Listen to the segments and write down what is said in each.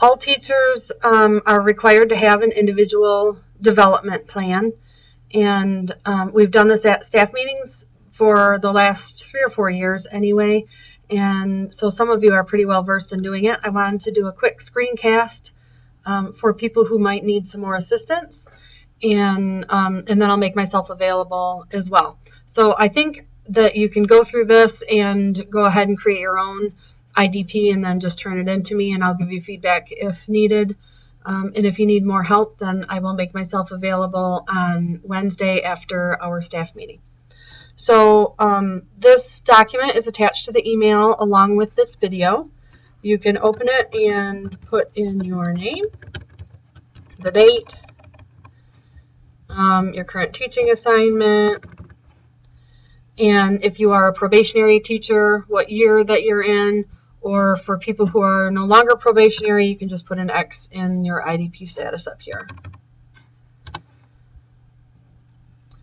All teachers are required to have an individual development plan, and we've done this at staff meetings for the last 3 or 4 years anyway, and so some of you are pretty well versed in doing it. I wanted to do a quick screencast for people who might need some more assistance, and then I'll make myself available as well. So I think that you can go through this and go ahead and create your own IDP and then just turn it into me, and I'll give you feedback if needed. And if you need more help, then I will make myself available on Wednesday after our staff meeting. So this document is attached to the email along with this video. You can open it and put in your name, the date, your current teaching assignment, and if you are a probationary teacher, what year that you're in, or for people who are no longer probationary, you can just put an X in your IDP status up here.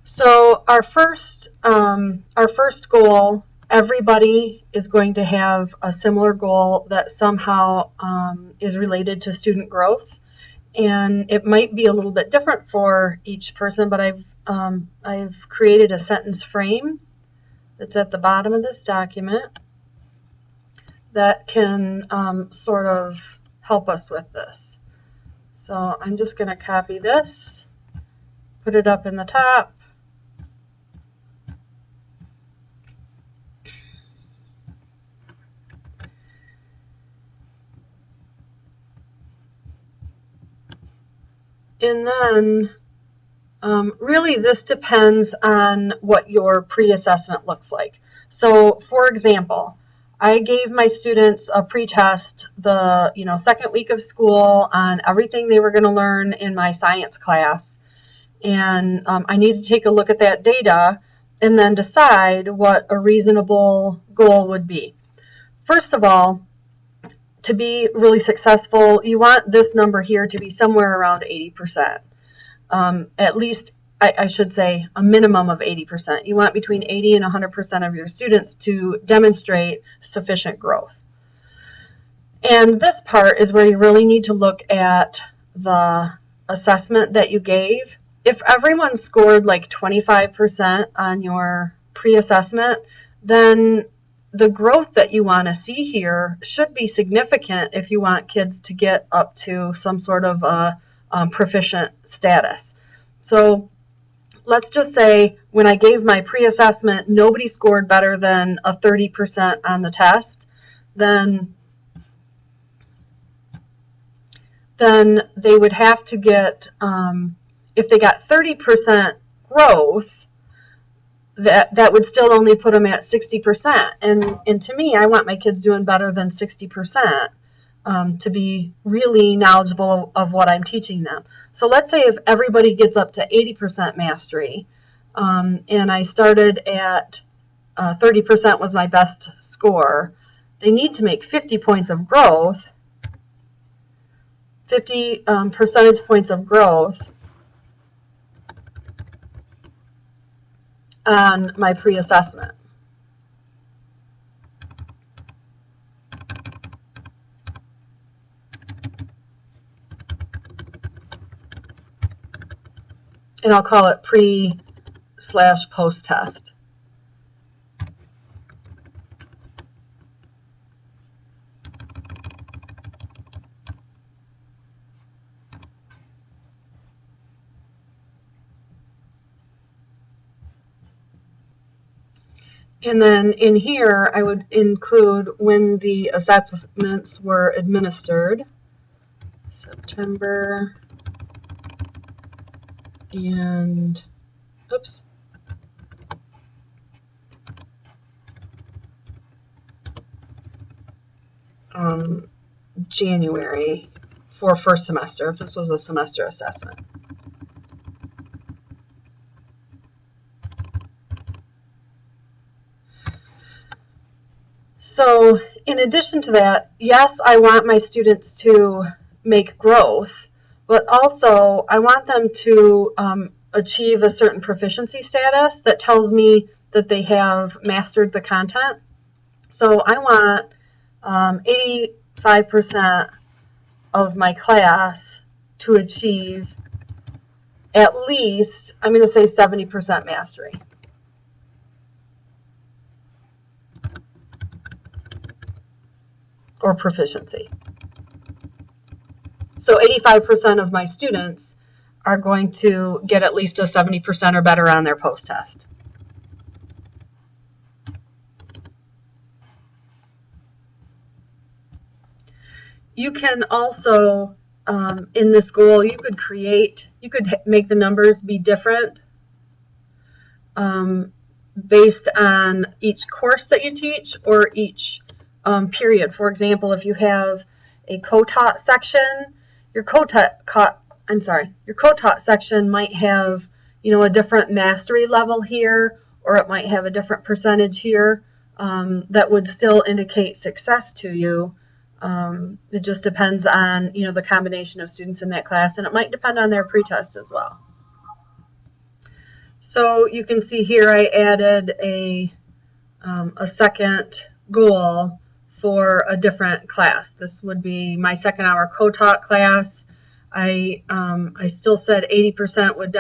So our first goal, everybody is going to have a similar goal that somehow is related to student growth. And it might be a little bit different for each person, but I've created a sentence frame that's at the bottom of this document that can sort of help us with this. So I'm just going to copy this, put it up in the top. And then really this depends on what your pre-assessment looks like. So for example, I gave my students a pre-test the second week of school on everything they were going to learn in my science class. And I need to take a look at that data and then decide what a reasonable goal would be. First of all, to be really successful, you want this number here to be somewhere around 80%. At least, I should say, a minimum of 80%. You want between 80 and 100% of your students to demonstrate sufficient growth. And this part is where you really need to look at the assessment that you gave. If everyone scored like 25% on your pre-assessment, then the growth that you want to see here should be significant if you want kids to get up to some sort of a proficient status. So let's just say when I gave my pre-assessment, nobody scored better than a 30% on the test, then they would have to get, if they got 30% growth, that would still only put them at 60%. And to me, I want my kids doing better than 60% to be really knowledgeable of what I'm teaching them. So let's say if everybody gets up to 80% mastery, and I started at 30% was my best score, they need to make 50 points of growth, 50 percentage points of growth on my pre-assessment. And I'll call it pre/post test. And then in here, I would include when the assessments were administered, September and, oops, January for first semester, if this was a semester assessment. So in addition to that, yes, I want my students to make growth, but also I want them to achieve a certain proficiency status that tells me that they have mastered the content. So I want 85% of my class to achieve at least, I'm going to say 70% mastery. Or proficiency. So 85% of my students are going to get at least a 70% or better on their post-test. You can also, in this goal, you could make the numbers be different based on each course that you teach or each period. For example, if you have a co-taught section, your co-taught section might have, a different mastery level here, or it might have a different percentage here that would still indicate success to you. It just depends on, the combination of students in that class, and it might depend on their pretest as well. So you can see here I added a second goal for a different class. This would be my second hour co-taught class. I still said 80% would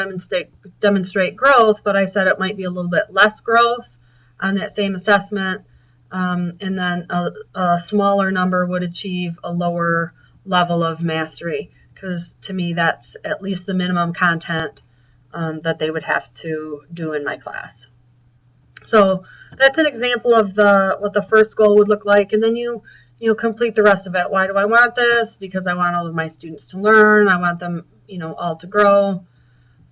demonstrate growth, but I said it might be a little bit less growth on that same assessment. And then a smaller number would achieve a lower level of mastery, because to me that's at least the minimum content that they would have to do in my class. So that's an example of what the first goal would look like, and then you complete the rest of it. Why do I want this? Because I want all of my students to learn. I want them all to grow.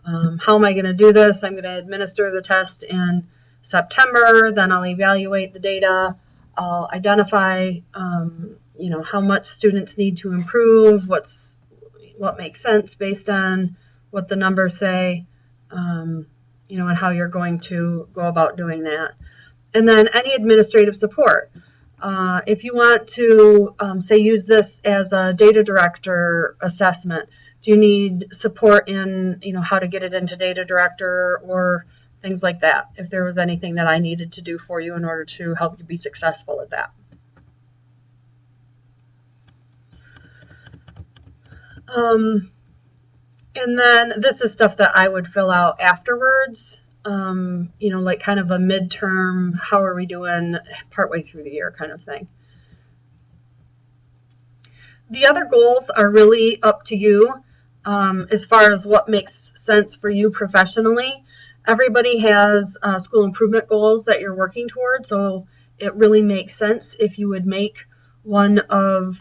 How am I going to do this? I'm going to administer the test in September, then I'll evaluate the data. I'll identify how much students need to improve, what makes sense based on what the numbers say, and how you're going to go about doing that. And then any administrative support. If you want to, say, use this as a data director assessment, do you need support in, how to get it into data director or things like that? If there was anything that I needed to do for you in order to help you be successful at that. And then this is stuff that I would fill out afterwards, like kind of a midterm, how are we doing partway through the year kind of thing. The other goals are really up to you as far as what makes sense for you professionally. Everybody has school improvement goals that you're working towards, so it really makes sense if you would make one of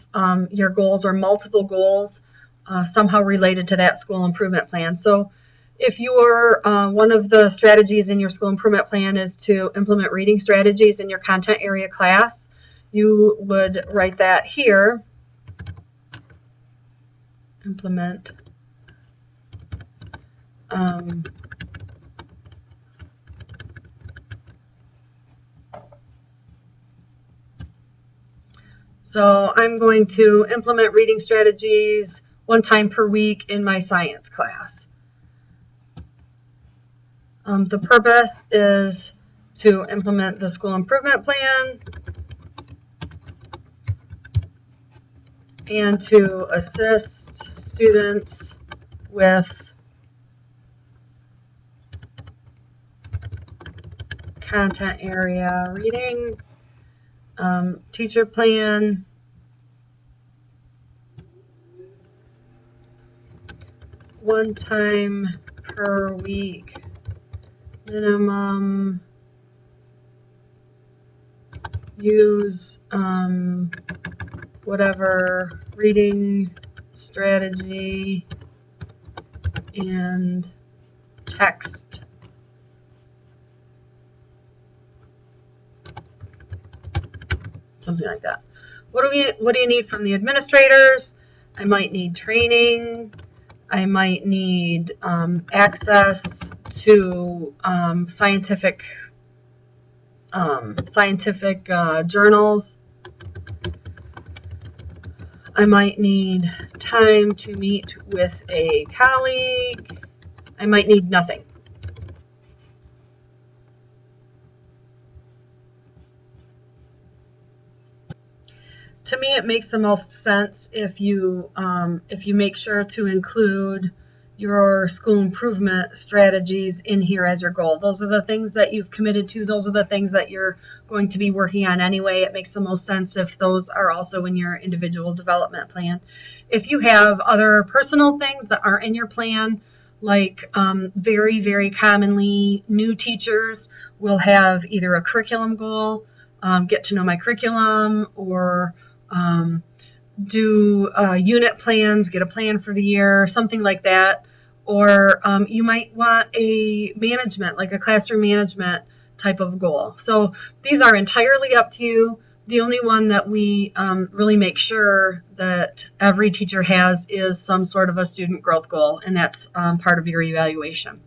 your goals or multiple goals somehow related to that school improvement plan. So if your one of the strategies in your school improvement plan is to implement reading strategies in your content area class, you would write that here. Implement so I'm going to implement reading strategies one time per week in my science class. The purpose is to implement the school improvement plan and to assist students with content area reading, teacher plan, one time per week minimum, use whatever reading strategy and text something like that. What do you need from the administrators? I might need training. I might need access to scientific journals. I might need time to meet with a colleague. I might need nothing. to me, it makes the most sense if you make sure to include your school improvement strategies in here as your goal. Those are the things that you've committed to. Those are the things that you're going to be working on anyway. It makes the most sense if those are also in your individual development plan. If you have other personal things that aren't in your plan, like very, very commonly new teachers will have either a curriculum goal, get to know my curriculum, or do unit plans, get a plan for the year, something like that. Or you might want a management, like a classroom management type of goal. So these are entirely up to you. The only one that we really make sure that every teacher has is some sort of a student growth goal, and that's part of your evaluation.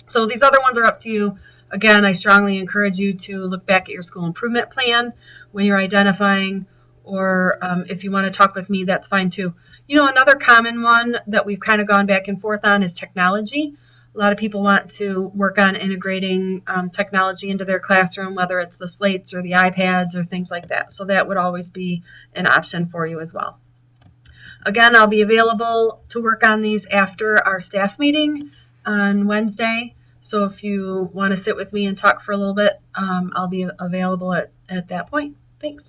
So these other ones are up to you. Again, I strongly encourage you to look back at your school improvement plan when you're identifying, or if you want to talk with me, that's fine too. You know, another common one that we've kind of gone back and forth on is technology. A lot of people want to work on integrating technology into their classroom, whether it's the slates or the iPads or things like that. So that would always be an option for you as well. Again, I'll be available to work on these after our staff meeting on Wednesday. So if you want to sit with me and talk for a little bit, I'll be available at that point. Thanks.